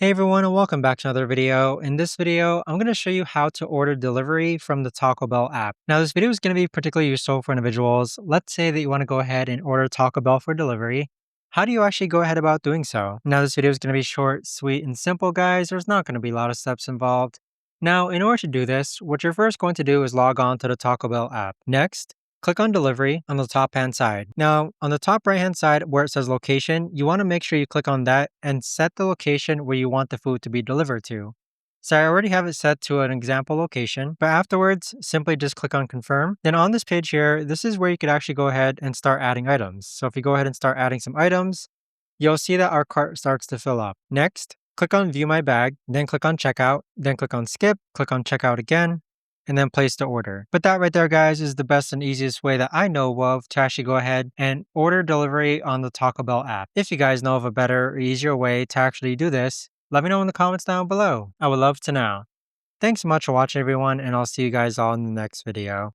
Hey everyone, and welcome back to another video. In this video, I'm going to show you how to order delivery from the Taco Bell app. Now, this video is going to be particularly useful for individuals. Let's say that you want to go ahead and order Taco Bell for delivery. How do you actually go ahead about doing so? Now, this video is going to be short, sweet, and simple, guys. There's not going to be a lot of steps involved. Now, in order to do this, what you're first going to do is log on to the Taco Bell app. Next, click on delivery on the top hand side. Now, on the top right hand side where it says location, you want to make sure you click on that and set the location where you want the food to be delivered to. So I already have it set to an example location, but afterwards, simply just click on confirm. Then on this page here, this is where you could actually go ahead and start adding items. So if you go ahead and start adding some items, you'll see that our cart starts to fill up. Next, click on view my bag, then click on checkout, then click on skip, click on checkout again, and then place the order. But that right there, guys, is the best and easiest way that I know of to actually go ahead and order delivery on the Taco Bell app. If you guys know of a better or easier way to actually do this, let me know in the comments down below. I would love to know. Thanks so much for watching, everyone, and I'll see you guys all in the next video.